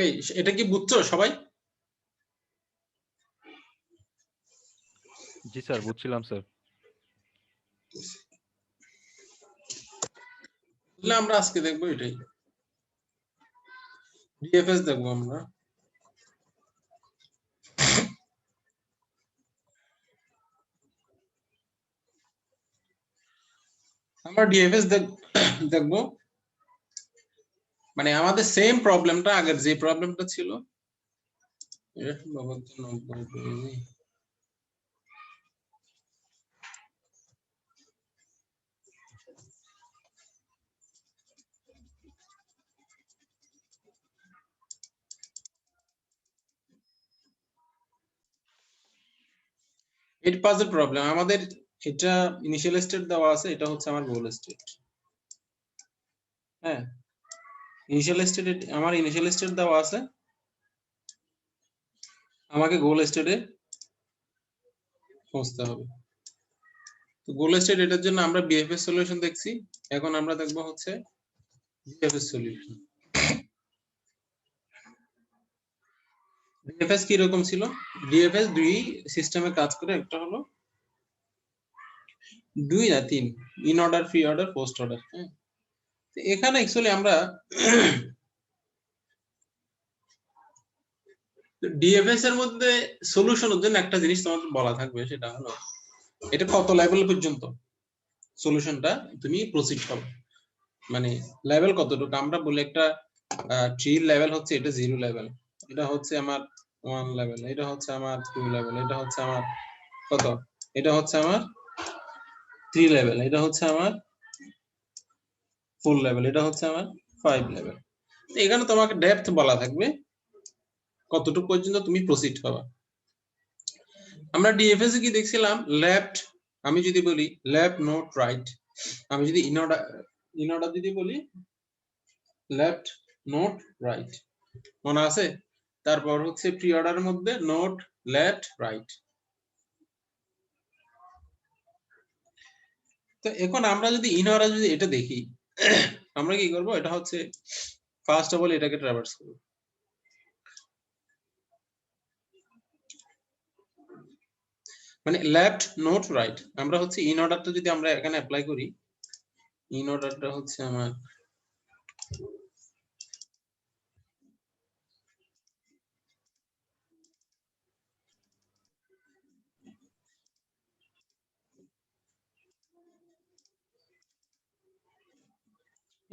এই এটা কি বুঝছো সবাই? জি স্যার, বুঝছিলাম স্যার। তাহলে আমরা আজকে দেখবো এটাই, ডিএফএস দেখবো আমরা। আমরা ডিএফএস দেখবো, মানে আমাদের সেম প্রবলেমটা, আগের যে প্রবলেমটা ছিল, এর পাজের প্রবলেম আমাদের, এটা ইনিশিয়াল স্টেট দেওয়া আছে, এটা হচ্ছে আমার গোল স্টেট। হ্যাঁ, ইনিশিয়াল স্টেট, আমার ইনিশিয়াল স্টেট দেওয়া আছে, আমাকে গোল স্টেটে পৌঁছতে হবে। তো গোল স্টেট এটার জন্য আমরা বিএফএস সলিউশন দেখছি, এখন আমরা দেখবো হচ্ছে ডিএফএস সলিউশন। ডিএফএস কি রকম ছিল? ডিএফএস দুই সিস্টেমে কাজ করে, একটা হলো 2 না 3, in order, pre order, post order. হ্যাঁ, এখানে অ্যাকচুয়ালি আমরা ডিএফএস এর মধ্যে সলিউশনের জন্য একটা জিনিস তোমাদের বলা থাকবে, সেটা হলো এটা কত লেভেল পর্যন্ত সলিউশনটা তুমি প্রসিড করো, মানে লেভেল কতটুকু। আমরা বলি একটা ট্রি লেভেল হচ্ছে এটা 0 লেভেল, এটা হচ্ছে আমার 1 লেভেল, এটা হচ্ছে আমার 2 লেভেল, এটা হচ্ছে আমার কত, এটা হচ্ছে আমার 3 লেভেল, এটা হচ্ছে আমার 4 লেভেল, এটা হচ্ছে আমার 5 লেভেল। এখানে তোমাকে ডেপথ বলা থাকবে কতটুকু পর্যন্ত তুমি প্রসিড করবা। আমরা ডিএফএস এ কি দেখছিলাম, লেফট, আমি যদি বলি লেফট নোট রাইট, আমি যদি ইন অর্ডার যদি বলি লেফট নোট রাইট, মনে আছে? তারপর হচ্ছে প্রি অর্ডারের মধ্যে নোট লেফট রাইট। তো এখন আমরা যদি ইন অর্ডার যদি এটা দেখি, আমরা কি করব, এটা হচ্ছে ফার্স্ট অফ অল এটাকে ট্রাভার্স করব, মানে লেফট নোট রাইট। আমরা হচ্ছে ইন অর্ডারটা যদি আমরা এখানে অ্যাপ্লাই করি, ইন অর্ডারটা হচ্ছে আমার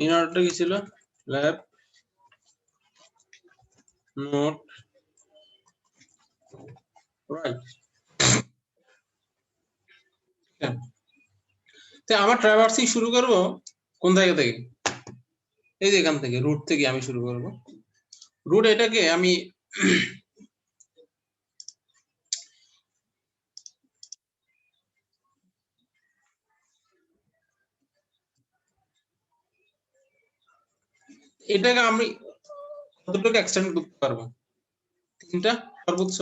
ইন অর্ডারটা কি ছিল, লেফট নোট রাইট। তো আমার ট্রাভার্সিং শুরু করব কোন জায়গা থেকে, এই যে এখান থেকে রুট থেকে আমি শুরু করব। রুট এটাকে আমি এটাকে আমি কতটুকু এক্সটেন্ড করতে পারবো, 3টা সর্বোচ্চ,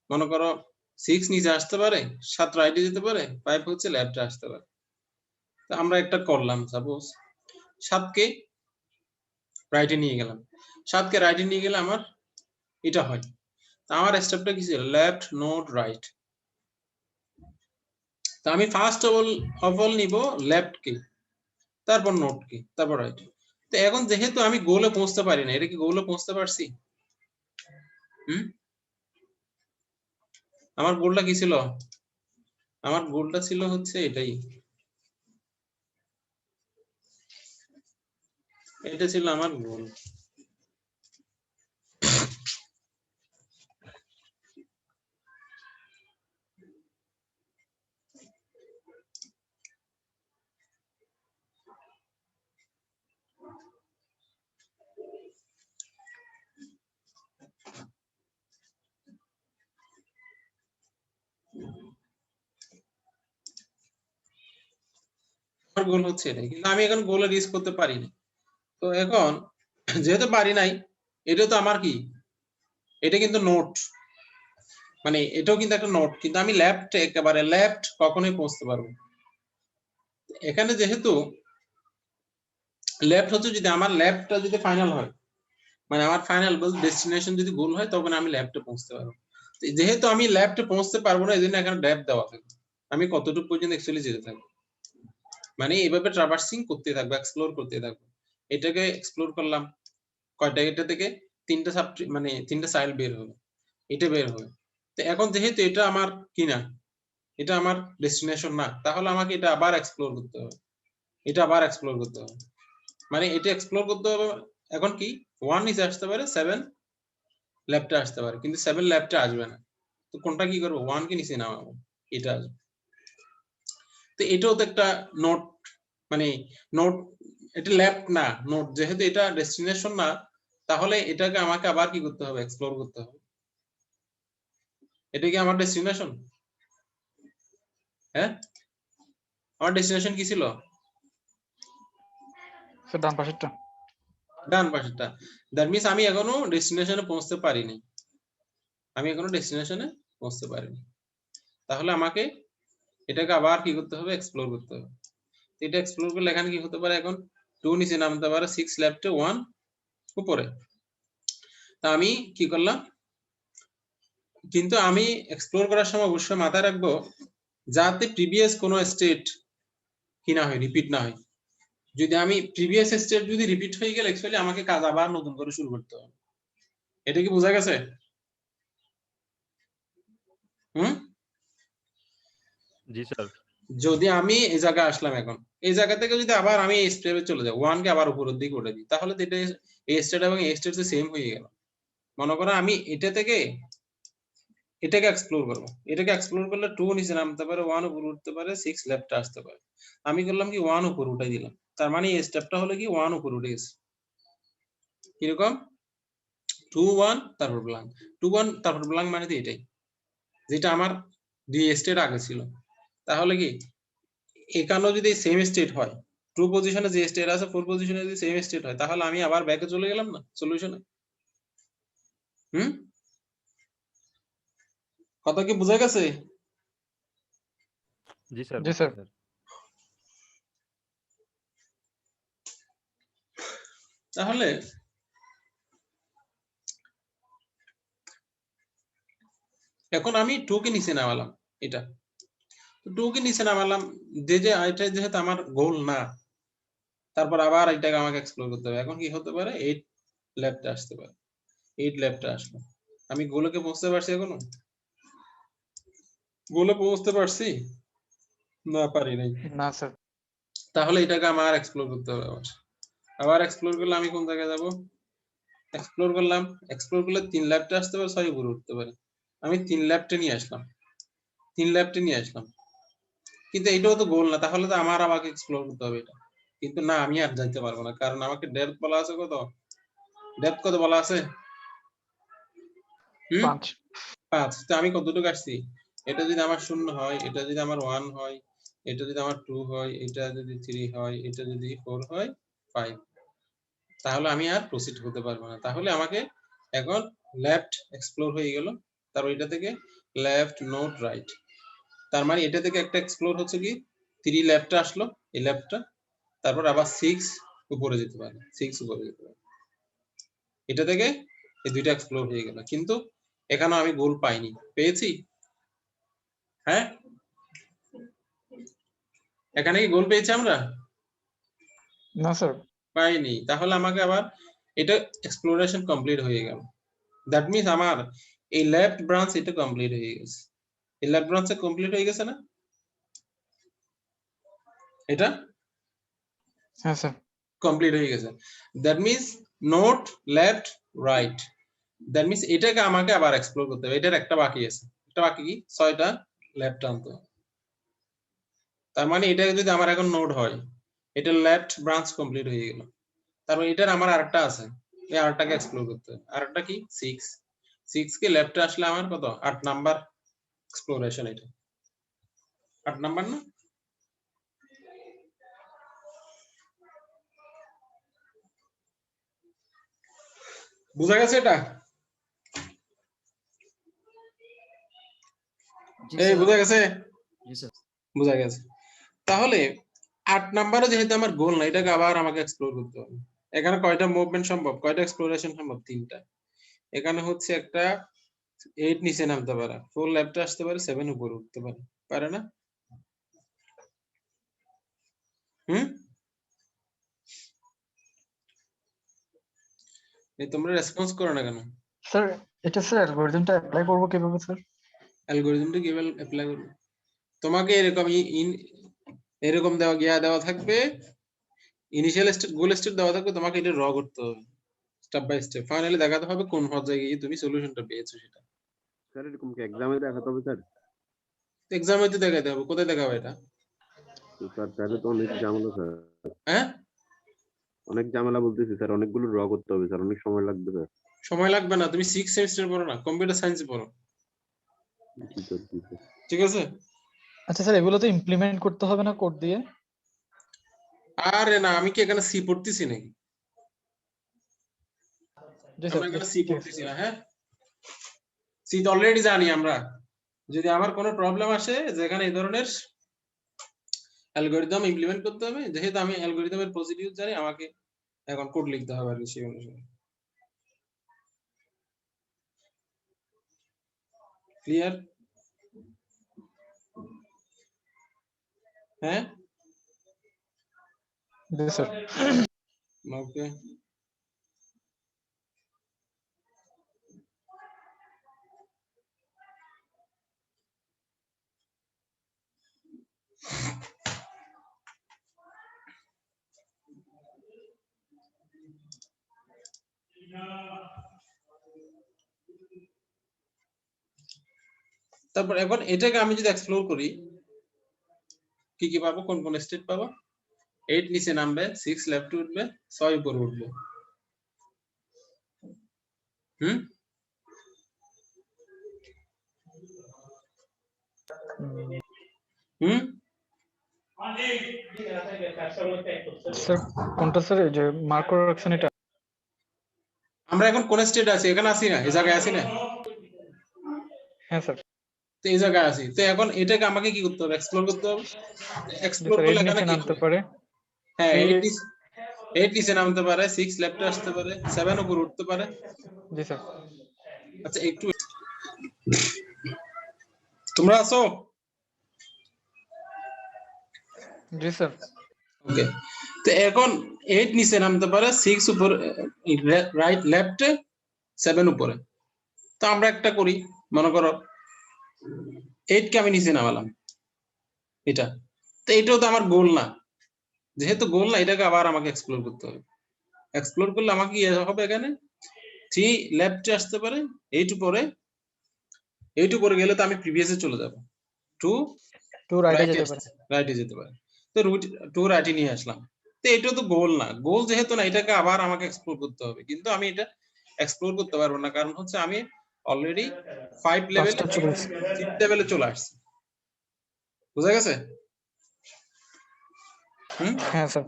মনে করো 6 নিচে আসতে পারে, 7 রাইটে যেতে পারে, 5 হচ্ছে লেফটে আসতে পারে। তো আমরা একটা করলাম, সাপোজ 7 কে রাইটে নিয়ে গেলাম, 7 কে রাইটে নিয়ে গেলে আমার এটা হয়। তো আমার স্টেপটা কি ছিল, লেফট নোট রাইট। তো আমি ফার্স্ট অফ অল নিব লেফট কে, তারপর নোট কে, তারপর রাইট। তো এখন যেহেতু আমি গোলে পৌঁছতে পারি না, এটা কি গোলে পৌঁছতে পারছি? আমার গোলটা কি ছিল, আমার গোলটা ছিল হচ্ছে এটাই, এটা ছিল আমার গোল। আমার গোল হচ্ছে এটাই, কিন্তু আমি এখন গোলে রিচ করতে পারি না। তো এখন যেহেতু পারি নাই, এটা তো আমার কি, এটা কিন্তু নোট, মানে এটাও কিন্তু একটা নোট, কিন্তু আমি লেফট, একেবারে লেফট কখনোই পৌঁছতে পারবো। এখানে যেহেতু লেফট হচ্ছে, যদি আমার লেফটটা যদি ফাইনাল হয়, মানে আমার ফাইনাল গোল ডেস্টিনেশন যদি গোল হয় তখন আমি লেফটে পৌঁছতে পারবো। যেহেতু আমি লেফটে পৌঁছতে পারবো না, এজন্য এখানে ডেপথ দেওয়া থাকবে, আমি কতটুকু পর্যন্ত অ্যাকচুয়ালি যেতে থাকবো, মানে এইভাবে ট্রাভার্সিং করতে থাকবো, এক্সপ্লোর করতে থাকবো। এটাকে এক্সপ্লোর করলাম, কয়টা, এটা থেকে তিনটা সাব মানে তিনটা সাইল বের হবে, এটা বের হবে। তো এখন যেহেতু এটা আমার কি না, এটা আমার ডেস্টিনেশন না, তাহলে আমাকে এটা আবার এক্সপ্লোর করতে হবে, এটা আবার এক্সপ্লোর করতে হবে, মানে এটা এক্সপ্লোর করতে হবে। এখন কি 1 নিচে আসতে পারে, 7 লেফটে আসতে পারে, কিন্তু 7 লেফটে আসবে না। তো কোনটা কি করবো, 1 কে নিচে নামাবো, এটা আসবে। তো এটাও তো একটা নোট, মানে নোট, এটা লেফট না নোট, যেহেতু এটা ডেস্টিনেশন না, তাহলে এটাকে আমাকে আবার কি করতে হবে, এক্সপ্লোর করতে হবে। এটা কি আমার ডেস্টিনেশন? হ্যাঁ, আমার ডেস্টিনেশন কি ছিল? স্যার ডান পাশেরটা। ডান পাশেরটা। দ্যাট মিন্স আমি এখনো ডেস্টিনেশনে পৌঁছতে পারিনি, আমি এখনো ডেস্টিনেশনে পৌঁছতে পারিনি। তাহলে আমাকে এটাকে আবার কি করতে হবে, এক্সপ্লোর করতে হবে। এটা এক্সপ্লোর করলে এখানে কি হতে পারে, এখন 2 নিচে নামতে পারে, 6 লেফটে, 1 উপরে। তা আমি কি করলাম, কিন্তু আমি এক্সপ্লোর করার সময় অবশ্যই মাথায় রাখবো যাতে প্রিভিয়াস কোনো স্টেট কি না হয়, রিপিট না হয়। যদি আমি প্রিভিয়াস স্টেট যদি রিপিট হয়ে গেলে অ্যাকচুয়ালি আমাকে কাজ আবার নতুন করে শুরু করতে হবে। এটা কি বোঝা গেছে? হুম, জি স্যার। যদি আমি এই জায়গায় আসলাম, এখন এই জায়গা থেকে যদি আবার আমি এই স্টেপে চলে যাই, 1 কে আবার উপরের দিকে উঠে দিই, তাহলে তো এটা এই স্টেট এবং এই স্টেট সেম হয়ে গেল। মনে করো আমি এটা থেকে এটাকে এক্সপ্লোর করব, এটাকে এক্সপ্লোর করলে 2 নিচে নামতে পারে, 1 উপরে উঠতে পারে, 6 লেফটে আসতে পারে। আমি করলাম কি 1 উপরে উঠাই দিলাম, তার মানে এই স্টেপটা হলো কি 1 উপরে উঠে গেছে। কিরকম 2 1 তারপর ব্ল্যাঙ্ক, 2 1 তারপর ব্ল্যাঙ্ক, মানে তো এটাই যেটা আমার দুই স্টেট আগে ছিল। তাহলে কি এখানেও যদি সেম স্টেট হয়, 2 পজিশনে যে স্টেট আছে 4 পজিশনে যদি সেম স্টেট হয়, তাহলে আমি আবার ব্যাকে চলে গেলাম না সলিউশনে। হুম, কথা কি বোঝা গেছে? জি স্যার। জি স্যার। তাহলে এখন আমি 2 কে নিচে নামালাম, এটা 2 কে নিচে নামালাম, যে এটা যেহেতু আমার গোল না, তারপর আবার এটাকে আমাকে এক্সপ্লোর করতে হবে। এখন কি হতে পারে, 8 লেফটে আসতে পারে, 8 লেফটে আসলো। আমি গোলকে পৌঁছতে পারছি এখনো? গোলে পৌঁছতে পারছি না, পারি নাই। না স্যার। তাহলে এটাকে আমার এক্সপ্লোর করতে হবে আবার এক্সপ্লোর করলে আমি কোন জায়গায় যাব, এক্সপ্লোর করলাম, এক্সপ্লোর করলে 3 লেফটে আসতে পারে, 6 উপরে উঠতে পারে। আমি 3 লেফটে নিয়ে আসলাম, 3 লেফটে নিয়ে আসলাম, কিন্তু এটাও তো গোল না, তাহলে তো আমার আমাকে এক্সপ্লোর করতে হবে এটা। কিন্তু না, আমি আর যাইতে পারবো না, কারণ আমাকে ডেপথ বলা আছে কত, ডেপথ কত বলা আছে? 5। 5। তো আমি কতটুকু আসছি? এটা যদি আমার 0 হয়, এটা যদি আমার 1 হয়, এটা যদি আমার 2 হয়, এটা যদি 3 হয়, এটা যদি 4 হয়, 5, তাহলে আমি আর প্রসিড হতে পারবো না। তাহলে আমাকে এখন লেফট এক্সপ্লোর হয়ে গেল, তারপর এটা থেকে লেফট নোট রাইট, তার মানে এটা থেকে একটা এক্সপ্লোর হচ্ছে কি 3 লেফটে আসলো, এই লেফটটা, তারপর আবার 6 উপরে যেতে পারে, 6 উপরে যেতে পারে, এটা থেকে এই দুইটা এক্সপ্লোর হয়ে গেল। কিন্তু এখানে আমি গোল পাইনি, পেয়েছি? হ্যাঁ, এখানে কি গোল পেয়েছি আমরা? না স্যার। পাইনি। তাহলে আমাকে আবার এটা এক্সপ্লোরেশন কমপ্লিট হয়ে গেল। দ্যাট মিন্স আমার এই লেফট ব্রাঞ্চ এটা কমপ্লিট হয়ে গেছে, এই লেফট ব্রাঞ্চে কমপ্লিট হয়ে গেছে না এটা? হ্যাঁ স্যার। কমপ্লিট হয়ে গেছে। That means note left right, that means এটাকে আমাকে আবার এক্সপ্লোর করতে হবে। এটার একটা বাকি আছে, একটা বাকি কি 6টা লেফট আনতে হবে। তার মানে এটা যদি আমার এখন নোট হয়, এটা লেফট ব্রাঞ্চ কমপ্লিট হয়ে গেল, তারপর এটার আমার আরেকটা আছে, এই আরেকটাকে এক্সপ্লোর করতে হবে। আরেকটা কি 6, 6 কে লেফটে আসলে আমার কত 8 নাম্বার এক্সপ্লোরেশন, এটা 8 নাম্বার না? বুঝা গেছে এটা? এই বুঝা গেছে? বুঝা গেছে। তাহলে 8 নাম্বারও যেহেতু আমার গোল না, এটাকে আবার আমাকে এক্সপ্লোর করতে হবে। এখানে কয়টা মুভমেন্ট সম্ভব, কয়টা এক্সপ্লোরেশন সম্ভব? 3টা। এখানে হচ্ছে একটা 8 নিচে নামতে পারে, 4 লেফটে আসতে পারে, 7 উপরে উঠতে পারে, পারে না? তোমরা রেসপন্স করো না কেন? স্যার এটা স্যার অ্যালগরিদমটা অ্যাপ্লাই করব কিভাবে স্যার? অ্যালগরিদমটা কিভাবে অ্যাপ্লাই করবে? তোমাকে এরকম দেওয়া থাকবে, ইনিশিয়াল স্টেট, গোল স্টেট দেওয়া থাকবে, তোমাকে এটা ড্র করতে হবে স্টেপ বাই স্টেপ। ফাইনালি দেখাতে হবে কোন পর্যায়ে গিয়ে তুমি সলিউশনটা পেয়েছো সেটা। স্যার এরকম কি এক্সামে দেখাতে হবে স্যার? এক্সামে তো দেখাতে হবে, কোথায় দেখাবে এটা? স্যার তাহলে তো অনেক ঝামেলা স্যার। হ্যাঁ, অনেক ঝামেলা বলতেছি স্যার, অনেকগুলো ড্র করতে হবে স্যার, অনেক সময় লাগবে স্যার। সময় লাগবে না, তুমি 6 সেমিস্টার পড়ো না, কম্পিউটার সায়েন্সে পড়ো, জি স্যার, জি স্যার। ঠিক আছে? আচ্ছা স্যার এগুলো তো ইমপ্লিমেন্ট করতে হবে না কোড দিয়ে? আরে না, আমি কি এখানে সি পড়তেছি নাকি? জি আমরা স্যার এখানে সি পড়তেছি না। হ্যাঁ, সি তো অলরেডি জানি আমরা। যদি আমার কোনো প্রবলেম আসে যেখানে এই ধরনের অ্যালগরিদম ইমপ্লিমেন্ট করতে হবে, যেহেতু আমি অ্যালগরিদমের প্রসিডিউর জানি, আমাকে এখন কোড লিখতে হবে আর কি সেই অনুসারে। ক্লিয়ার? হ্যাঁ, জি স্যার। ওকে। তারপর এখন এটাকে আমি যদি এক্সপ্লোর করি, কি কি পাবো, কোন কোন স্টেট পাবো? 8 নিচে নামবে, 6 লেফটে উঠবে, 6 উপরে উঠবে। হুম, হুম, স্যার কোনটা স্যার, এই যে মার্ক করে রাখছেন এটা? আমরা এখন কোন স্টেট আছি? এখানে আছি না, এই জায়গায় আছি না? হ্যাঁ স্যার। তো এই জায়গায় আছি, তো এখন এটাকে আমাকে কি করতে হবে? এক্সপ্লোর করতে হবে। জি এক্সপ্লোর স্যার, এর করলে এখানে নিচে কি নামতে হবে? পারে। হ্যাঁ, এই 8 নিচে নামতে পারে, 6 লেফটে আসতে পারে, 7 উপরে উঠতে পারে। জি স্যার। আচ্ছা, একটু তোমরা আছো? জি স্যার। ওকে। তো এখন 8 নিচে নামতে পারে, 6 উপরে, রাইট লেফটে, 7 উপরে। তো আমরা একটা করি, মনে করো 8 কে আমি নিচে নামালাম, এটা তো এটাও তো আমার গোল না, যেহেতু গোল না, এটাকে আবার আমাকে এক্সপ্লোর করতে হবে। এক্সপ্লোর করলে আমাকে কি হবে? এখানে 3 লেফটে আসতে পারে, 8 উপরে, 8 উপরে গেলে তো আমি প্রিভিয়াসে চলে যাব, 2 টু রাইটে রাইটে যেতে পারে। রাইটে যেতে পারে। তো 2 রাইটে নিয়ে আসলাম। তো এটা তো গোল না, গোল যেহেতু না, এটাকে আবার আমাকে এক্সপ্লোর করতে হবে, কিন্তু আমি এটা এক্সপ্লোর করতে পারবো না, কারণ হচ্ছে আমি অলরেডি 5 লেভেলে, 6 লেভেলে চলে আসছি। বুঝা গেছে? হুম, হ্যাঁ স্যার।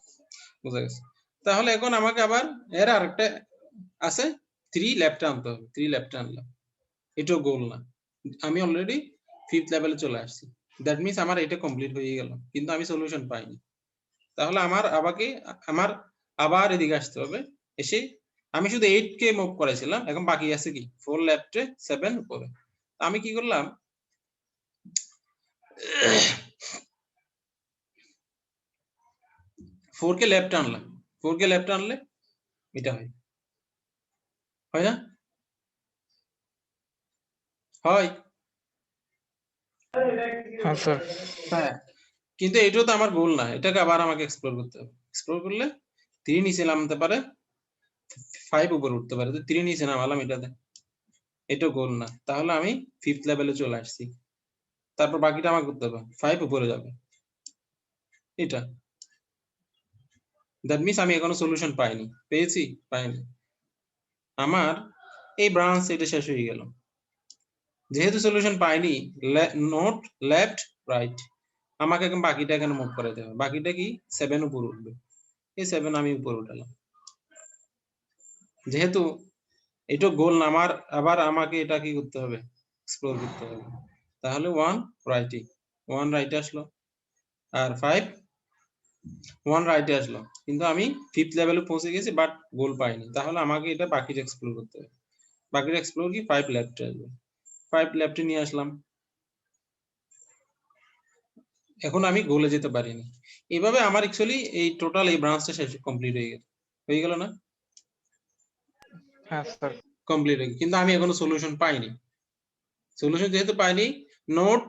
বুঝা গেছে। তাহলে এখন আমাকে আবার এর আরেকটা আছে, 3 লেফটে আনতে হবে, 3 লেফটে আনলাম, এটাও গোল না, আমি অলরেডি 5th লেভেলে চলে আসছি। দ্যাট মিন্স আমার এটা কমপ্লিট হয়ে গেল, কিন্তু আমি সলিউশন পাইনি। তাহলে আমার আবার এদিকে আসতে হবে, এসে আমি শুধু 8 কে মুভ করেছিলাম, এখন বাকি আছে কি 4 লেফটে, 7 উপরে। আমি কি করলাম, 4 কে লেফটে আনলাম, 4 কে লেফটে আনলে এটা হয়, হয় না? হয়। হ্যাঁ স্যার। হ্যাঁ, কিন্তু এটাও তো আমার গোল না, এটাকে আবার আমাকে এক্সপ্লোর করতে হবে। এক্সপ্লোর করলে 3 নিচে নামতে পারে, 5 উপরে উঠতে পারে, তো 3 নিচে নামালাম এটাতে, এটা গোল না, তাহলে আমি 5th লেভেলে চলে আসছি। তারপর বাকিটা আমার করতে হবে, 5 উপরে যাবে, এটা। দ্যাট মিন্স আমি এখনো সলিউশন পাইনি, পেয়েছি? পাইনি। আমার এই ব্রাঞ্চ এটা শেষ হয়ে গেল, যেহেতু সলিউশন পাইনি, নোট লেফট রাইট, আমাকে এখন বাকিটা এখানে মুভ করাতে হবে। বাকিটা কি 7 উপরে উঠবে, এই 7 আমি উপরে উঠালাম, যেহেতু এটা গোল না আমার, আবার আমাকে এটা কি করতে হবে? এক্সপ্লোর করতে হবে। তাহলে 1 রাইটে আসলো, আর 5 1 রাইটে আসলো, কিন্তু আমি 5th লেভেলে পৌঁছে গেছি বাট গোল পাইনি, তাহলে আমাকে এটা বাকিটা এক্সপ্লোর করতে হবে। বাকিটা এক্সপ্লোর কি 5 লেফটে আসবে, 5 লেফটে নিয়ে আসলাম। এখন আমি গোলে যেতে পারিনি। এইভাবে আমার অ্যাকচুয়ালি এই টোটাল এই ব্রাঞ্চটা শেষ কমপ্লিট হয়ে গেল না? হ্যাঁ স্যার। কমপ্লিট হয়ে গেল, কিন্তু আমি এখনো সলিউশন পাইনি। সলিউশন যেহেতু পাইনি, নোট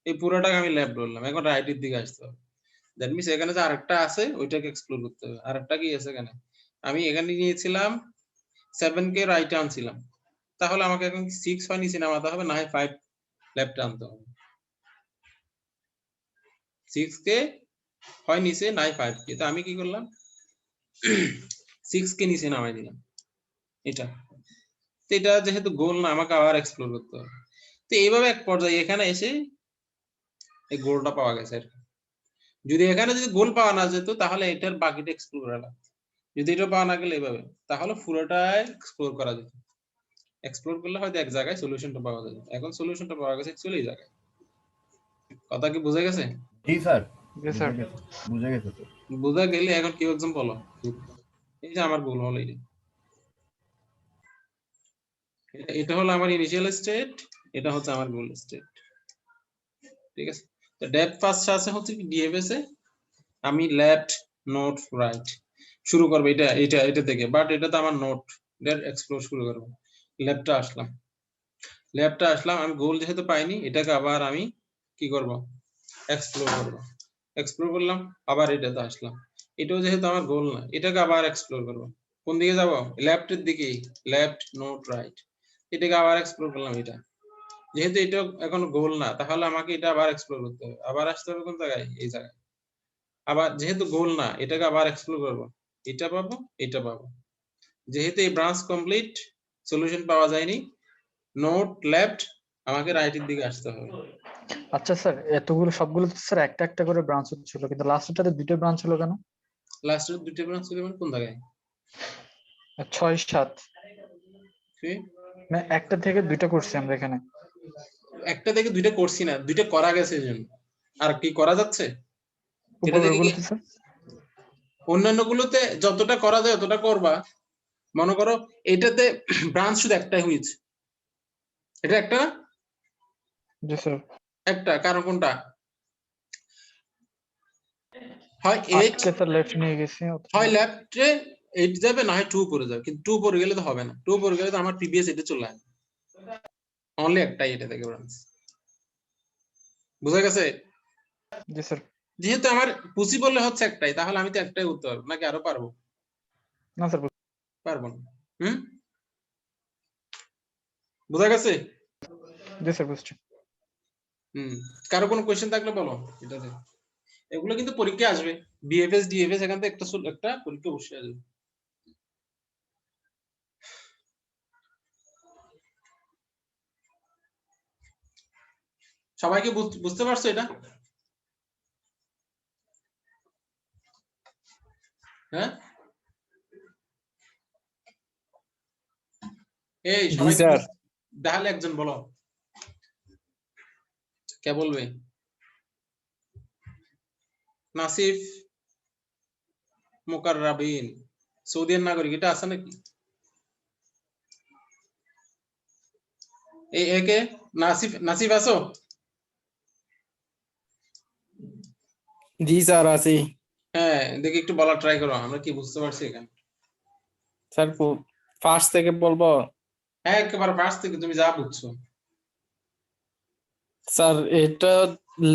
এই পুরোটাকে আমি লেফট বললাম, এখন রাইটের দিকে আসতে হবে। দ্যাট মিনস এখানে যে আরেকটা আছে ওইটাকে এক্সপ্লোর করতে হবে। আরেকটা কি আছে এখানে? আমি এখানে নিয়েছিলাম 7 কে রাইটে আনছিলাম, তাহলে আমাকে এখন 6 হয় নিচে নামাতে হবে, না হয় 5 লেফটে আনতে হবে। 6 কে হয় নিচে, নাই 5 কে, তো আমি কি করলাম 6 কে নিচে নামাই দিলাম এটা। তো এটা যেহেতু গোল না, আমাকে আবার এক্সপ্লোর করতে হবে। তো এইভাবে এক পর্যায়ে এখানে এসে এই গোলটা পাওয়া গেছে আর কি। যদি এখানে যদি গোল পাওয়া না যেত তাহলে এটার বাকিটা এক্সপ্লোর করা লাগতো। যদি এটা পাওয়া না গেলে এইভাবে, তাহলে পুরোটাই এক্সপ্লোর করা যেত। এক্সপ্লোর করলে হয়তো এক জায়গায় সলিউশনটা পাওয়া যেত। এখন সলিউশনটা পাওয়া গেছে অ্যাকচুয়ালি এই জায়গায়। কথা কি বোঝা গেছে? জি স্যার, জি স্যার। বুঝে গেছে তো। বোঝা গেলে এখন কি এক্সাম বলো। এই যে আমার গোল হলো এটা হলো আমার ইনিশিয়াল স্টেট, এটা হচ্ছে আমার গোল স্টেট। ঠিক আছে, তো ডেপথ ফার্স্ট আছে হচ্ছে কি ডিএফএস এ আমি লেফট নোট রাইট শুরু করব, এটা থেকে, বাট এটা তো আমার নোট এর এক্সপ্লোর শুরু করব। লেফটে আসলাম, আমি গোল যেহেতু পাইনি, এটাকে আবার আমি কি করব, এক্সপ্লোর করব। এক্সপ্লোর করলাম, আবার এটাতে আসলাম, এটাও যেহেতু আমার গোল না, এটাকে আবার এক্সপ্লোর করব। কোন দিকে যাব? লেফটের দিকে, লেফট নোট রাইট, এটাকে আবার এক্সপ্লোর করলাম। এটা যেহেতু এটা এখন গোল না, তাহলে আমাকে এটা আবার এক্সপ্লোর করতে হবে, আবার আসতে হবে কোন জায়গায়, এই জায়গায়। আবার যেহেতু গোল না, এটাকে আবার এক্সপ্লোর করব, এটা পাবো, এটা পাবো। যেহেতু এই ব্রাঞ্চ কমপ্লিট, সলিউশন পাওয়া যায়নি, নোট লেফট, আমাকে রাইটের দিকে আসতে হবে। আচ্ছা স্যার, এতগুলো সবগুলো তো স্যার একটা একটা করে ব্রাঞ্চ ছিল, কিন্তু লাস্টেরটাতে দুটো ব্রাঞ্চ হলো কেন? লাস্টের দুটো ব্রাঞ্চ ছিল মানে কোন জায়গায়? 6, 7 কি? মানে একটা থেকে দুইটা করছি আমরা এখানে। একটা থেকে দুইটা করছি না, দুইটা করা গেছে এই জন্য। আর কি করা যাচ্ছে এটা থেকে? কি উপরগুলোতে স্যার? অন্যান্য গুলোতে যতটা করা যায় ততটা করবা। মনে করো এটাতে ব্রাঞ্চ শুধু একটাই হয়েছে, এটা একটা না? জি স্যার। একটা, কারণ কোনটা? হয় 8, আটকে স্যার লেফট নিয়ে গেছি হয় লেফটে 8 যাবে, না হয় 2 পরে যাবে, কিন্তু 2 পরে গেলে তো হবে না। 2 পরে গেলে তো আমার প্রিভিয়াস এটা চলে আসবে। অনলি একটাই এটা থেকে ব্রাঞ্চ। বুঝা গেছে? জি স্যার। যেহেতু আমার পসিবল হচ্ছে একটাই, তাহলে আমি তো একটাই করতে পারবো, নাকি আরো পারবো? না স্যার। পারবো না। হুম, বুঝা গেছে? জি স্যার বুঝছি। হুম, কারো কোনো কোয়েশ্চেন থাকলে বলো এটাতে। এগুলো কিন্তু পরীক্ষা আসবে, বিএফএস ডিএফএস এখান থেকে একটা পরীক্ষা অবশ্যই আসবে। সবাইকে বুঝতে পারছো এটা? হ্যাঁ, এই জি সবাই স্যার। তাহলে একজন বলো, কে বলবে? নাসিফ মুকাররাবিন, সৌদির নাগরিক, এটা আছে নাকি? এই একে নাসিফ, নাসিফ আছো? জি স্যার আছি। হ্যাঁ, দেখি একটু বলা ট্রাই করো, আমরা কি বুঝতে পারছি এখানে। স্যার ফার্স্ট থেকে বলবো? হ্যাঁ, একেবারে ফার্স্ট থেকে তুমি যা বুঝছো। স্যার এটা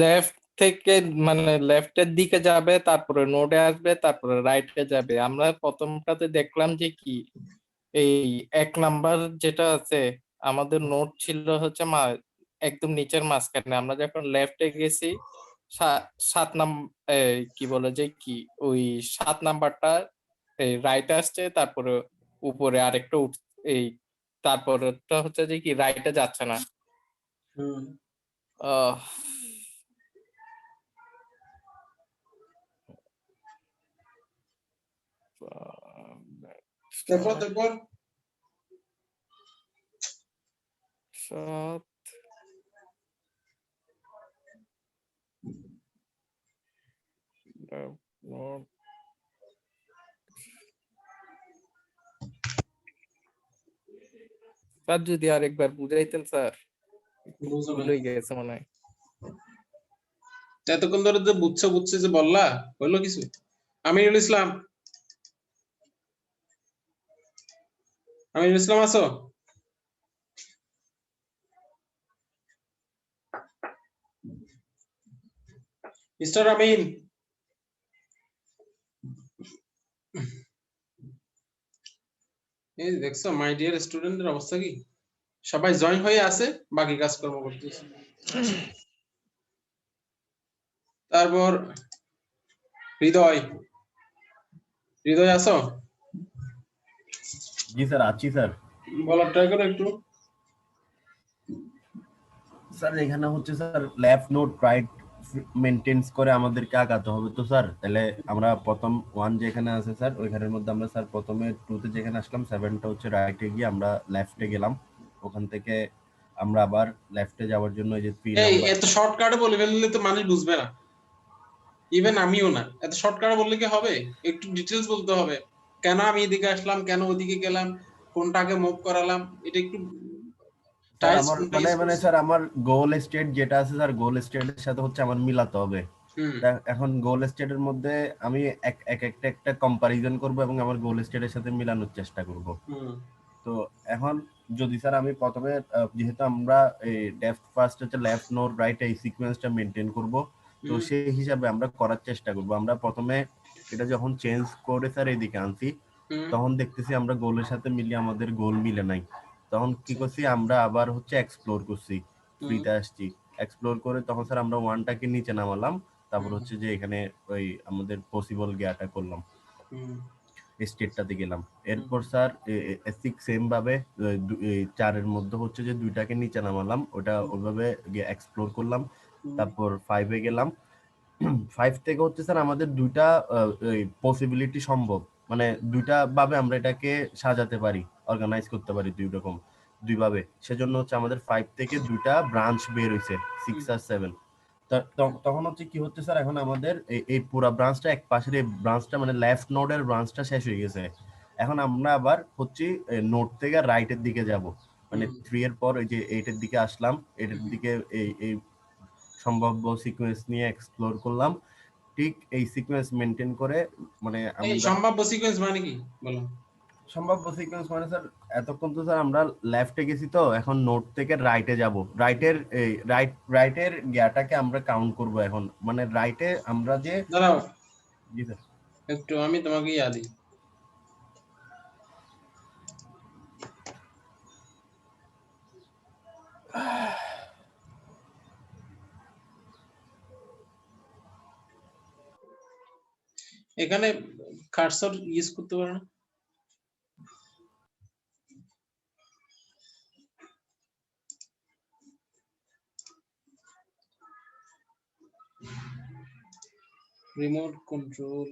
লেফট থেকে মানে লেফটের দিকে যাবে, তারপরে নোডে আসবে, তারপরে রাইটে যাবে। আমরা প্রথমটাতে দেখলাম যে কি এই 1 নাম্বার যেটা আছে, আমাদের নোট ছিল হচ্ছে একদম নিচের মাঝখানে। আমরা যখন লেফটে গেছি 7 নাম্বার, কি বলে যে কি ওই 7 নাম্বারটা এই রাইটে আসছে, তারপরে উপরে আরেকটা এই তারপরটা হচ্ছে যে কি রাইটে যাচ্ছে না। হুম, আহ তারপর 7, নোট স্যার যদি আরেকবার বুঝাইতেন স্যার, বুঝো ভুল না। হয়ে গেছে মনে হয়। এতক্ষণ ধরে যে বুঝছে যে বললা, হইলো কিছু? আমিরুল ইসলাম, আমিরুল ইসলাম আছো? মিস্টার আমিন, এই দেখছো মাই ডিয়ার স্টুডেন্টের অবস্থা কি? সবাই জয়েন হয়ে আছে, বাকি কাজকর্ম করতেছে। তারপর হৃদয়, হৃদয় আছো? জি স্যার, আছি স্যার। বলার ট্রাই করো একটু। স্যার এখানে হচ্ছে sir left note right maintains করে আমাদেরকে আগাতে হবে। তো স্যার তাহলে আমরা প্রথম 1 যেখানে আছে স্যার ওইখানের মধ্যে আমরা স্যার প্রথমে 2 তে যেখানে আসলাম 7টা হচ্ছে রাইটে গিয়ে আমরা লেফটে গেলাম। ওখান থেকে আমরা আবার লেফটে যাওয়ার জন্য এই যে 3 এই নাম্বার। এত শর্টকাটে বলে ফেললে তো মানুষ বুঝবে না, ইভেন আমিও না। এত শর্টকাটে বললে কি হবে? একটু ডিটেলস বলতে হবে, কেন আমি এদিকে আসলাম, কেন ওদিকে গেলাম, কোনটাকে মুভ করালাম, এটা একটু স্যার টাইলস আমার কোনটা মানে ইউজ মানে করছি। স্যার আমার গোল স্টেট যেটা আছে স্যার গোল স্টেটের সাথে হচ্ছে আমার মিলাতে হবে। হুম এখন গোল স্টেটের মধ্যে আমি একটা কম্পারিজন করব এবং আমার গোল স্টেটের সাথে মিলানোর চেষ্টা করব। হুম তো এখন যদি স্যার আমি প্রথমে যেহেতু আমরা এই লেফট ফার্স্ট হচ্ছে লেফট নোট রাইট এই সিকোয়েন্সটা মেনটেন করব, তো হুম সেই হিসাবে আমরা করার চেষ্টা করব। আমরা প্রথমে এটা যখন চেঞ্জ করে স্যার এইদিকে আনছি হুম। তখন দেখতেছি আমরা গোলের সাথে মিলিয়ে আমাদের গোল মিলে নাই। তখন কি আচ্ছা। করছি আমরা আবার হচ্ছে এক্সপ্লোর করছি, হুম ফ্রিতে আসছি, এক্সপ্লোর করে তখন স্যার আমরা ওয়ানটাকে নিচে নামালাম, তারপর হুম হচ্ছে যে এখানে ওই আমাদের পসিবল গিয়াটা করলাম, হুম স্টেটটাতে গেলাম। হুম এরপর স্যার ঠিক সেম ভাবে 4-এর মধ্যে হচ্ছে যে 2টাকে নিচে নামালাম, ওটা ওইভাবে এক্সপ্লোর করলাম। হুম তারপর 5-এ গেলাম। 5 থেকে হচ্ছে স্যার আমাদের 2টা পসিবিলিটি সম্ভব, মানে 2টা ভাবে আমরা এটাকে সাজাতে পারি, অর্গানাইজ করতে পারি দুই ভাবে। সেজন্য হচ্ছে আমাদের 5 থেকে 2টা ব্রাঞ্চ বের হইছে, 6 আর 7। তখন হচ্ছে কি হচ্ছে স্যার এখন আমাদের এই পুরা ব্রাঞ্চটা এক পাশের এই ব্রাঞ্চটা মানে লেফট নোডের ব্রাঞ্চটা শেষ হয়ে গেছে। এখন আমরা আবার হচ্ছে নোড থেকে রাইটের দিকে যাব, মানে 3 এর পর এই যে 8-এর দিকে আসলাম, 8-এর দিকে এই সম্ভাব্য সিকোয়েন্স নিয়ে এক্সপ্লোর করলাম। ঠিক এই সিকোয়েন্স মেনটেন করে মানে এই আমরা সম্ভাব্য সিকোয়েন্স মানে কি বলো? সম্ভাব্য সিকোয়েন্স মানে স্যার এতক্ষণ তো স্যার আমরা লেফটে গেছি, তো এখন নোট থেকে রাইটে যাব। রাইটের গিয়াটাকে আমরা কাউন্ট করব এখন, মানে রাইটে আমরা যে দাঁড়াও জি স্যার। একটু, আমি তোমাকে ইয়া দিই। এখানে কার্সর ইউজ করতে পারো না? রিমোট কন্ট্রোল,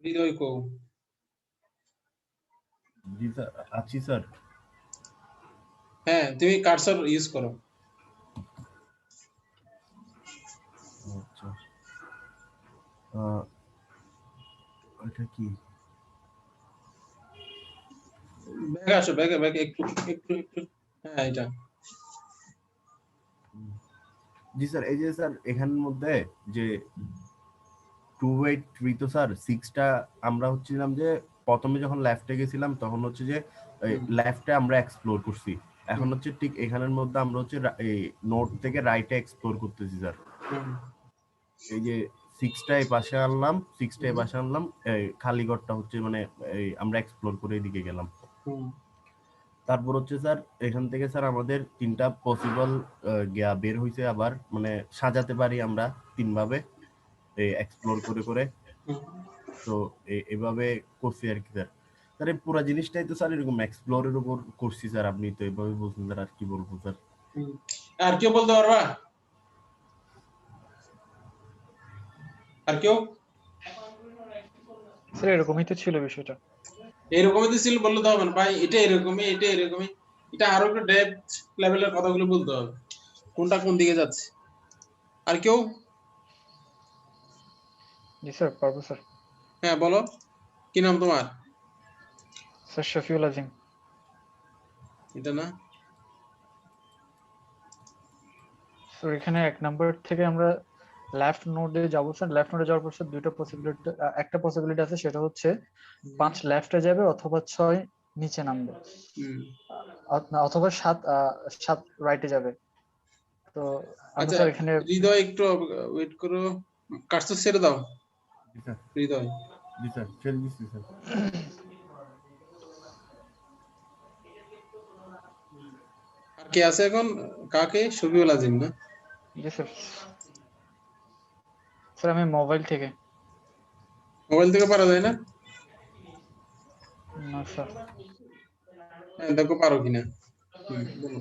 হৃদয় কো। জি স্যার, আছি স্যার। হ্যাঁ তুমি কার্সর ইউজ করো। আচ্ছা এটা কি? ব্যাগে আসো, ব্যাগে ব্যাগে একটু একটু একটু। হ্যাঁ এটা। জি স্যার, এই যে স্যার এখানের মধ্যে যে 2-8-3, তো স্যার 6টা আমরা হচ্ছিলাম যে প্রথমে যখন লেফটে গেছিলাম তখন হচ্ছে যে লেফটে আমরা এক্সপ্লোর করছি। এখন হচ্ছে ঠিক এখানের মধ্যে আমরা হচ্ছে এই নোট থেকে রাইটে এক্সপ্লোর করতেছি স্যার। এই যে 6টা এই পাশে আনলাম, 6টা এই পাশে আনলাম, এই খালি ঘরটা হচ্ছে মানে এই আমরা এক্সপ্লোর করে এদিকে গেলাম। তারপর হচ্ছে স্যার এখান থেকে স্যার আমাদের 3টা পসিবল গিয়া বের হইছে, আবার মানে সাজাতে পারি আমরা 3 ভাবে এক্সপ্লোর করে করে। তো এভাবে করছি আর কি স্যার। স্যার এই পুরো জিনিসটাই তো স্যার এরকম এক্সপ্লোরের উপর করছি স্যার, আপনি তো এভাবে বলছেন স্যার, আর কি বলবো স্যার। আর কেউ বলতে পারবা? আর কেউ? স্যার এরকমই তো ছিল বিষয়টা। এরকমই দিছিল বললে তো হবে না ভাই, এটা এরকমই, এটা এরকমই। এটা আরো একটু ডেপথ লেভেলের কথাগুলো বলতে হবে, কোনটা কোন দিকে যাচ্ছে। আর কেউ? জি স্যার, পারবো স্যার। হ্যাঁ বলো, কি নাম তোমার? স্যার শফিউল আজিম। এটা না? স্যার এখানে 1 নাম্বার থেকে আমরা লেফট নোডে যাব স্যার। লেফট নোডে যাওয়ার পর স্যার দুইটা পসিবিলিটি, একটা পসিবিলিটি আছে, সেটা হচ্ছে 5 লেফটে যাবে অথবা 6 নিচে নামবে, হুম। অথবা 7 রাইটে যাবে। তো আমরা আচ্ছা স্যার এখানে হৃদয় একটু ওয়েট করো, কাজটা ছেড়ে দাও জি স্যার, হৃদয়। জি স্যার, ছেড়ে দিচ্ছি স্যার। আর কে আছে এখন? কাকে? শফিউল আজিম না? জি স্যার। স্যার আমি মোবাইল থেকে। মোবাইল থেকে পারা যায় না? না স্যার। হ্যাঁ দেখো পারো কিনা। বলো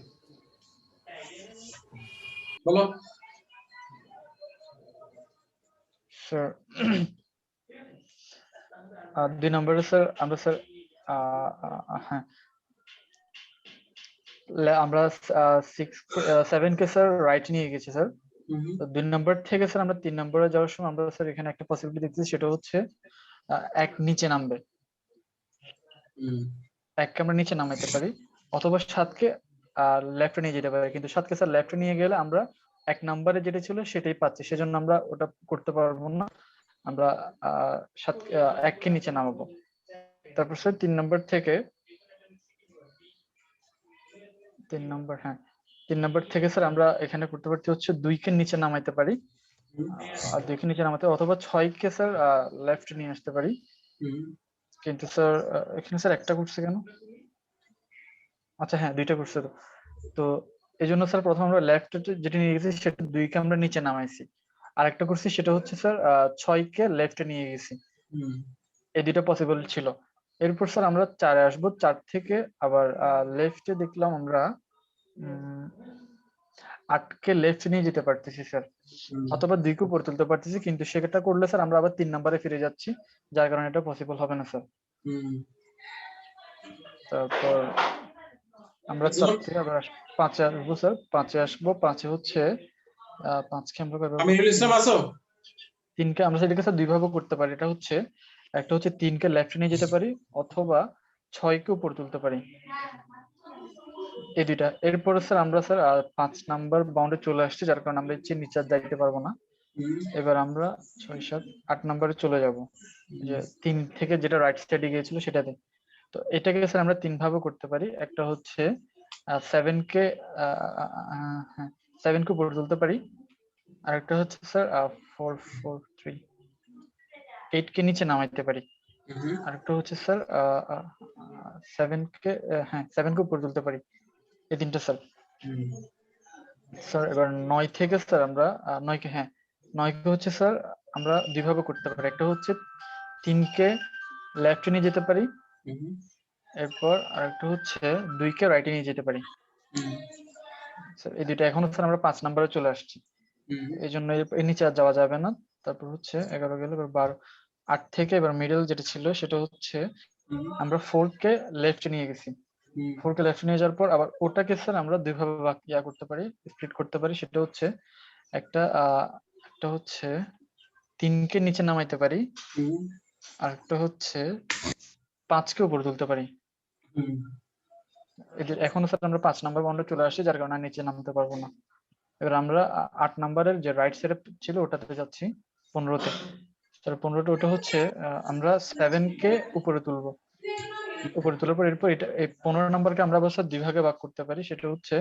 বলো। স্যার 2 নম্বরে স্যার আমরা স্যার হ্যাঁ আমরা 7 কে স্যার রাইট নিয়ে গেছি স্যার। তো 2 নম্বর থেকে স্যার আমরা 3 নম্বরে যাওয়ার সময় আমরা স্যার এখানে একটা পসিবিলিটি দেখতেছি, সেটা হচ্ছে 1 নিচে নামবে। 1 কে আমরা নিচে নামাইতে পারি, অথবা 7 কে লেফটে নিয়ে যেতে পারি, কিন্তু 7 কে স্যার লেফটে নিয়ে গেলে আমরা 1 নম্বরে যেটা ছিল সেটাই পাচ্ছি, সেজন্য আমরা ওটা করতে পারবো না। আমরা 1 কে নিচে নামাবো। তারপর স্যার 3 নম্বর থেকে 3 নম্বর, হ্যাঁ 3 নম্বর থেকে স্যার আমরা এখানে করতে পারছি হচ্ছে 2 কে নিচে নামাইতে পারি, আর 2 কে নিচে নামাতে, অথবা 6 কে স্যার লেফট নিয়ে আসতে পারি। কিন্তু স্যার এখানে স্যার একটা করছে কেন? আচ্ছা হ্যাঁ, 2টা করছে। তো এই জন্য স্যার প্রথম আমরা লেফট যেটা নিয়ে গেছি সেটা 2 কে আমরা নিচে নামাইছি, আর একটা করছি সেটা হচ্ছে স্যার 6 কে লেফটে নিয়ে গেছি। এই দুটো পসিবল ছিল। এরপর স্যার আমরা 4 এ আসবো। 4 থেকে আবার লেফটে দেখলাম আমরা 8 কে লেফট নিয়ে যেতে পারতেছি স্যার, অথবা 2 কে উপরে তুলতে পারতেছি, কিন্তু সেটা করলে স্যার আমরা আবার 3 নম্বরে ফিরে যাচ্ছি, যার কারণে এটা পসিবল হবে না স্যার। তারপর আমরা 4 থেকে আবার 5 এ আসবো স্যার। 5 এ আসবো। 5 এ হচ্ছে 5 কে আমরা কিভাবে আমিনুল ইসলাম আছো? 3 কে আমরা সেটাকে স্যার দুই ভাবে করতে পারি। এটা হচ্ছে একটা হচ্ছে 3 কে লেফট নিয়ে যেতে পারি, অথবা 6 কে উপরে তুলতে পারি, এই দুইটা। এরপরে স্যার আমরা স্যার 5 নাম্বার বাউন্ডে চলে আসছি, যার কারণে আমরা ইচ্ছে নিচে আর যাইতে পারবো না। এবার আমরা 6 7 8 নাম্বারে চলে যাব, যে 3 থেকে যেটা রাইট সাইডে গিয়েছিল সেটাতে। তো এটাকে স্যার আমরা 3 ভাবে করতে পারি। একটা হচ্ছে 7 কে হ্যাঁ 7 কে উপরে তুলতে পারি, আর একটা হচ্ছে স্যার 4 4 3 8 কে নিচে নামাইতে পারি, আর একটা হচ্ছে স্যার 7 কে হ্যাঁ 7 কে উপরে তুলতে পারি। এই তিনটা স্যার। স্যার এবার 9 থেকে স্যার আমরা 9 কে, হ্যাঁ 9 কে হচ্ছে স্যার আমরা দুই ভাবে করতে পারি। একটা হচ্ছে 3 কে লেফটে নিয়ে যেতে পারি, এরপর আরেকটা হচ্ছে 2 কে রাইটে নিয়ে যেতে পারি। স্যার এই দুইটা। এখন স্যার আমরা 5 নম্বরে চলে আসছি, এই জন্য এর নিচে আর যাওয়া যাবে না। তারপর হচ্ছে 11 গেল, এবার 12 8 থেকে এবার মিডল যেটা ছিল সেটা হচ্ছে আমরা 4 কে লেফটে নিয়ে গেছি। 4 কে লেফট নিয়ে যাওয়ার পর আবার ওটাকে স্যার আমরা দুই ভাবে করতে পারি, স্প্লিট করতে পারি। সেটা হচ্ছে একটা হচ্ছে 3 কে নিচে নামাইতে পারি, আর একটা হচ্ছে 5 কে উপরে তুলতে পারি। এখনো স্যার আমরা 5 নাম্বার বাউন্ডে চলে আসছি, যার কারণে নিচে নামতে পারবো না। এবার আমরা 8 নাম্বারের যে রাইট সাইডে ছিল ওটাতে যাচ্ছি, 15তে। তার 15টা ওটা হচ্ছে আমরা 7 কে উপরে তুলবো। উপরে তোলার পর এরপর এটা এই 15 নাম্বারকে আমরা অবশ্য দুই ভাগে ভাগ করতে পারি। সেটা হচ্ছে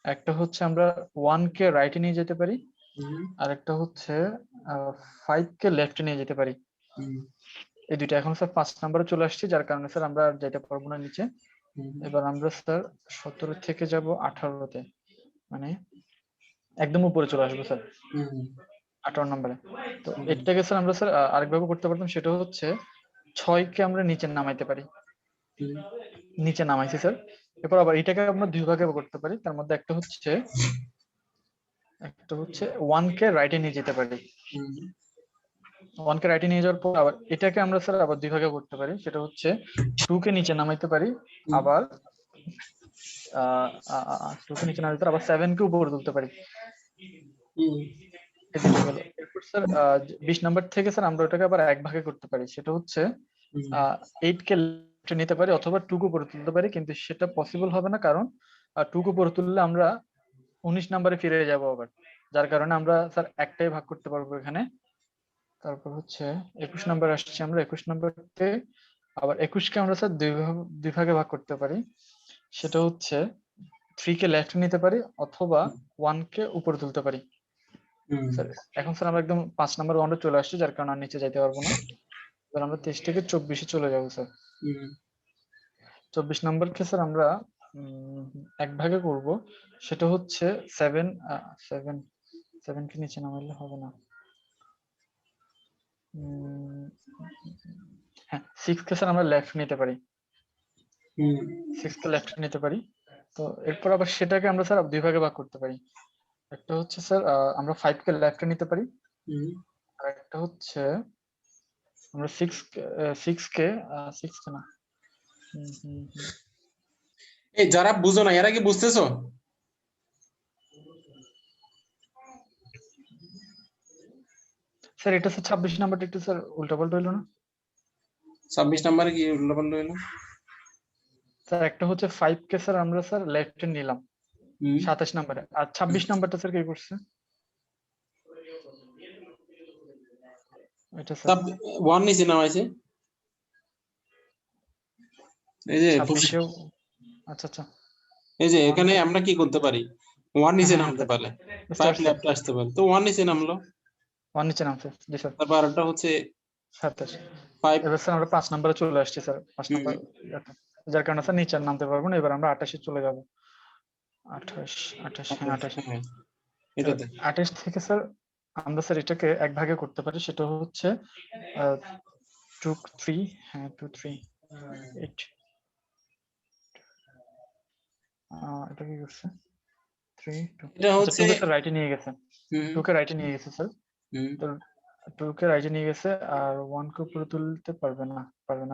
একটা হচ্ছে আমরা 1 কে রাইটে নিয়ে যেতে পারি, আর একটা হচ্ছে 5 কে লেফটে নিয়ে যেতে পারি। এই দুইটা। এখন স্যার 5 নাম্বারে চলে আসছি, যার কারণে স্যার আমরা আর যেতে পারবো না নিচে। এবার আমরা স্যার 17 থেকে যাব 18তে, মানে একদম উপরে চলে আসবো স্যার 18 নম্বরে। তো এটাকে স্যার আমরা স্যার আরেকভাবে করতে পারতাম, সেটা হচ্ছে 6 কে আমরা নিচে নামাইতে পারি, নিচে নামাইছি স্যার। এরপর আবার এটাকে আমরা দুই ভাগে করতে পারি। তার মধ্যে একটা হচ্ছে 1 কে রাইটে নিয়ে যেতে পারি, 1 কে রাইটে নিয়ে যাওয়ার পর আবার এটাকে আমরা স্যার আবার দুই ভাগে করতে পারি, সেটা হচ্ছে 2 কে নিচে নামাইতে পারি, আবার 2 কে নিচে নামাইতে পারি, আবার 7 কে উপরে তুলতে পারি। এই দুটো গেল। এরপর স্যার 20 নাম্বার থেকে স্যার আমরা ওটাকে আবার এক ভাগে করতে পারি, সেটা হচ্ছে 8 কে লেফটে নিতে পারি অথবা 2 কে উপরে তুলতে পারি, কিন্তু সেটা পসিবল হবে না, কারণ 2 কে উপরে তুললে আমরা 19 নাম্বারে ফিরে যাব আবার, যার কারণে আমরা স্যার একটাই ভাগ করতে পারবো এখানে। তারপর হচ্ছে 21 নাম্বার আসছে, আমরা 21 নাম্বারতে আবার 21 কে আমরা স্যার দুই ভাগে ভাগ করতে পারি, সেটা হচ্ছে 3 কে লেফট নিতে পারি অথবা 1 কে উপরে তুলতে পারি। স্যার এখন স্যার আমরা একদম 5 নাম্বার রাউন্ডে চলে আসছি, যার কারণে আর নিচে যাইতে পারবো না। এবার আমরা 23 থেকে 24 এ চলে যাবো স্যার। 24 নাম্বারকে স্যার আমরা এক ভাগে করব, সেটা হচ্ছে 7 কে নিচে নামাইলে হবে না। হ্যাঁ, 6 কে স্যার আমরা লেফট নিতে পারি, 6 কে লেফট নিতে পারি। তো এরপর আবার সেটাকে আমরা স্যার দুই ভাগে ভাগ করতে পারি, একটা হচ্ছে স্যার আমরা 5 কে লেফটে নিতে পারি, আর একটা হচ্ছে আমরা 6 কে না। এই যারা বুঝো না এরা কি বুঝতেছো? স্যার এটা স্যার 26 নাম্বারটা একটু স্যার উল্টাপাল্টা হইলো না? 26 নম্বরে কি উল্টাপাল্টা হইলো? স্যার একটা হচ্ছে 5 কে স্যার আমরা স্যার লেফটে নিলাম 27 নাম্বারে, আর 26 নাম্বারটা স্যার কি করছে? এটা স্যার 1 নিচে নামাইছে, এই যে 26 আচ্ছা আচ্ছা, এই যে এখানে আমরা কি করতে পারি, 1 নিচে হ্যাঁ, নামতে স্যার। পারে, স্যার, 5 লেফট আসতে পারে, তো 1 নিচে নামলো। 1 নিচে নামছে, জি স্যার। তারপর আরেকটা হচ্ছে 27। 5। এবার স্যার আমরা 5 নাম্বারে চলে আসছি স্যার, 5 নাম্বার, যার কারণে স্যার নিচে আর নামতে পারবো না। এবার আমরা 28 এ চলে যাব। 28 হ্যাঁ 28 এটাতে 28 থেকে স্যার আমরা স্যার এটাকে এক ভাগে করতে পারি, সেটা হচ্ছে 2 3 হ্যাঁ 2 3 8 এটা কি করছে 3 2 এটা আচ্ছা হচ্ছে 2 কে স্যার রাইটে নিয়ে গেছে, 2 কে রাইটে নিয়ে গেছে স্যার। তো 2 কে রাইটে নিয়ে গেছে, আর 1 কে উপরে তুলতে পারবে না।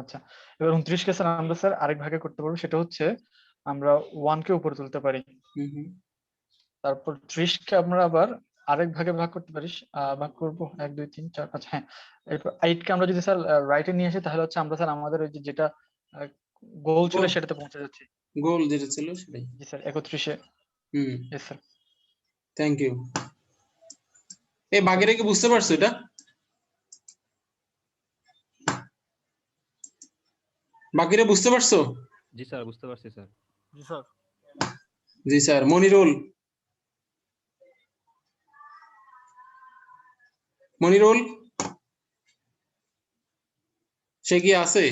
আচ্ছা, এবার 29 কে স্যার আমরা স্যার আরেক ভাগে করতে পারবো, সেটা হচ্ছে আমরা 1 কে উপরে তুলতে পারি। তারপর 30 কে আমরা আবার আরেক ভাগে ভাগ করতে পারি, ভাগ করব 1 2 3 4 5, হ্যাঁ। এরপর 8 কে আমরা যদি স্যার রাইটে নিয়ে আসি, তাহলে হচ্ছে আমরা স্যার আমাদের ওই যেটা গোল ছিল সেটাতে পৌঁছে যাচ্ছি। গোল যেটা ছিল সেটাই, জি স্যার 31 এ। জি স্যার। Thank you. এই বাকিরা কি বুঝতে পারছো? এটা বাকিরা বুঝতে পারছো? জি স্যার, বুঝতে পারছি স্যার। জি স্যার। জি স্যার। মনিরুল, মনিরুল সে কি আছে?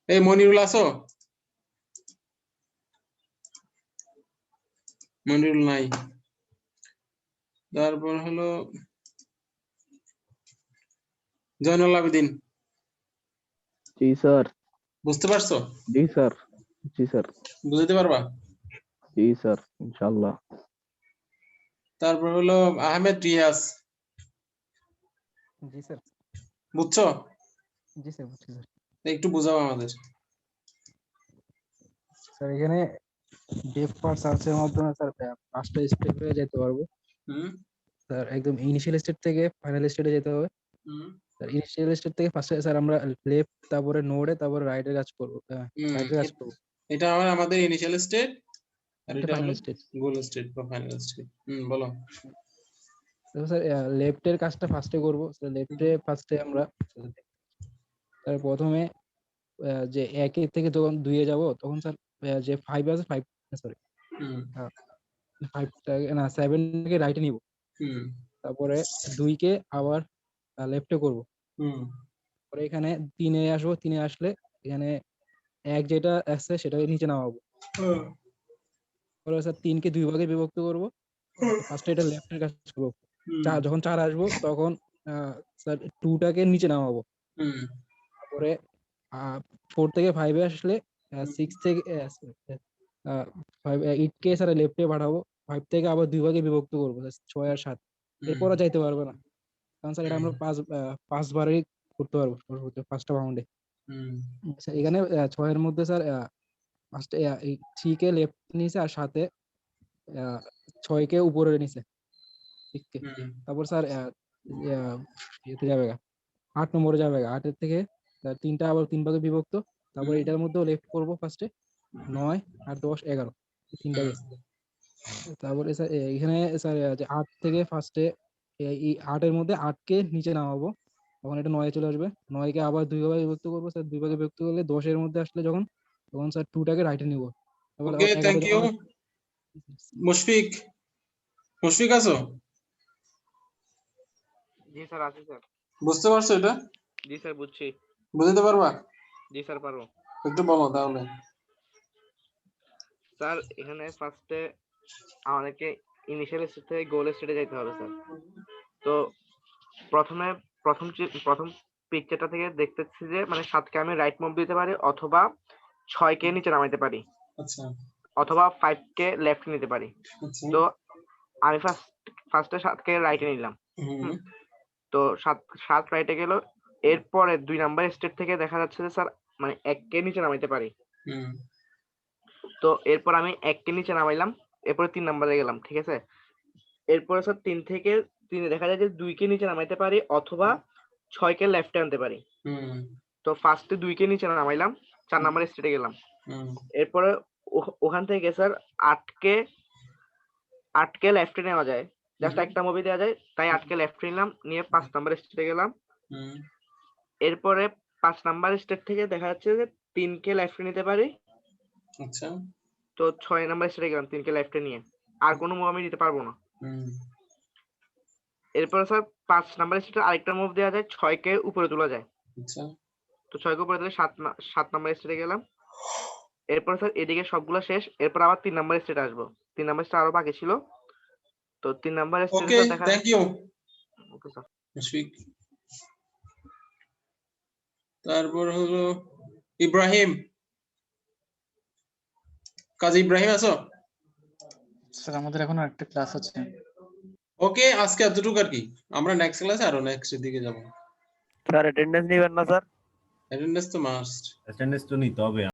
এই মনিরুল আছো? মনিরুল নাই। তারপর হলো জয়নুল আবেদিন, জি স্যার। বুঝতে পারছো? জি স্যার। জি স্যার। বুঝাতে পারবা? জি স্যার, ইনশাআল্লাহ। তারপর হলো আহমেদ রিয়াজ, জি স্যার। বুঝছো? জি স্যার, বুঝছি স্যার। একটু বুঝাও আমাদের। স্যার এখানে ডেপথ ফার্স্ট সার্চের মাধ্যমে স্যার 5টা স্টেপে যেতে পারবো। স্যার একদম ইনিশিয়াল স্টেট থেকে ফাইনাল স্টেটে যেতে হবে। স্যার ইনিশিয়াল স্টেট থেকে ফার্স্টে স্যার আমরা লেফট, তারপরে নোডে, তারপরে রাইটে কাজ করবো, রাইটে কাজ করবো। এটা আমাদের ইনিশিয়াল স্টেট, আর এটা হলো ফাইনাল স্টেট। গোল স্টেট বা ফাইনাল স্টেট। বলো। স্যার লেফটের কাজটা ফার্স্টে করবো। স্যার লেফটে ফার্স্টে আমরা স্যার প্রথমে যে 1 থেকে যখন 2 এ যাব, তখন স্যার যে 5 আছে 5 সরি 5টা না 7 কে রাইটে নিব। তারপরে 2 কে আবার লেফটে করব। পরে এখানে 3 এ আসবো, 3 এ আসলে এখানে 1 যেটা আছে সেটাকে নিচে নামাবো। পরে স্যার 3 কে 2 ভাগে বিভক্ত করব। ফার্স্টে এটা লেফটের কাজ করব। যখন 4 আসবো তখন স্যার 2 টাকে নিচে নামাবো। তারপরে 4 থেকে 5 এ আসলে 6 থেকে 8 কে স্যার লেফটে পাঠাবো। 5 থেকে আবার 2 ভাগে বিভক্ত করবো, 6 আর 7। এরপর আর যাইতে পারবে না। কারণ স্যার এটা আমরা 5 বারই করতে পারবো সর্বোচ্চ 5টা বাউন্ডে। এখানে 6 এর মধ্যে স্যার ফার্স্টে এই 3 কে লেফট নিছে আর সাথে 6 কে উপরে নিছে, ঠিক আছে? তারপর স্যার ইয়েতে যাবে 8 নম্বরে যাবে, 8 এর থেকে 3টা আবার 3 ভাগে বিভক্ত। তারপর এটার মধ্যেও লেফট করব ফার্স্টে 9 আর 10 11 এই 3টা গেছে। তারপরে স্যার এখানে স্যার যে 8 থেকে ফার্স্টে এই 8 এর মধ্যে 8 কে নিচে নামাবো, তখন এটা 9 এ চলে আসবে। 9 কে আবার 2 ভাগে বিভক্ত করবো স্যার, 2 ভাগে বিভক্ত করলে 10 এর মধ্যে আসলে যখন, তখন স্যার 2টাকে রাইটে নিব। তারপর ওকে, 11 থ্যাংক ইউ। যখন মুশফিক আছো? জি স্যার আছি স্যার। বুঝতে পারছো এটা? জি স্যার বুঝছি। বুঝতে পারবা? জি স্যার পারবো। একটু বলো তাহলে। স্যার এখানে ফার্স্টে আমাদেরকে ইনিশিয়াল স্টেট থেকে গোল স্টেটে যেতে হবে স্যার। তো প্রথম পিকচারটা থেকে দেখতেছি যে মানে 7কে আমি রাইট মুভ দিতে পারি, অথবা 6কে নিচে নামাইতে পারি, আচ্ছা অথবা 5কে লেফট নিতে পারি। আচ্ছা। তো আমি ফার্স্টে 7কে রাইটে নিলাম। তো 7 রাইটে গেল। এরপরে 2 নাম্বার স্টেট থেকে দেখা যাচ্ছে যে স্যার মানে 1কে নিচে নামাইতে পারি। তো এরপর আমি 1কে নিচে নামাইলাম, এরপরে 3 নাম্বারে গেলাম, ঠিক আছে? এরপরে স্যার 3 থেকে 3 দেখা যায় যে 2কে নিচে নামাইতে পারি, অথবা 6কে লেফটে আনতে পারি। তো ফার্স্টে 2কে নিচে নামাইলাম, 4 নাম্বার স্টেটে গেলাম। এরপরে ওখান থেকে স্যার 8কে লেফটে নেওয়া যায়, জাস্ট একটা মুভি দেওয়া যায়, তাই 8কে লেফটে নিলাম, নিয়ে 5 নাম্বার স্টেটে গেলাম। এরপরে 5 নাম্বার স্টেট থেকে দেখা যাচ্ছে যে 3কে লেফটে নিতে পারি। আচ্ছা। তো 6 নাম্বার স্টেটে গেলাম 3কে লেফটে নিয়ে, আর কোনো মুভ আমি দিতে পারবো না। এরপরে স্যার 5 নাম্বার স্টেটে আরেকটা মুভ দেওয়া যায়, 6কে উপরে তোলা যায়। আচ্ছা। তো 6কে উপরে তুলে 7 নাম্বার স্টেটে গেলাম। এরপর স্যার এদিকে সবগুলো শেষ, এরপর আবার 3 নাম্বার স্টেট আসবো। 3 নাম্বার স্টেট আরো বাকি ছিল, তো 3 নাম্বার স্টেটে ওকে, দেখা। Thank you okay sir. Mushfiq. তারপর হলো ইব্রাহিম, কাজী ইব্রাহিম আছো? স্যার আমাদের এখন একটা ক্লাস আছে। ওকে, আজকে এতটুকু আর কি। আমরা নেক্সট ক্লাসে আরো নেক্সট এর দিকে যাব। স্যার অ্যাটেন্ডেন্স নেবেন না স্যার? অ্যাটেন্ডেন্স তো মাস্ট। অ্যাটেন্ডেন্স তো নিতে হবে।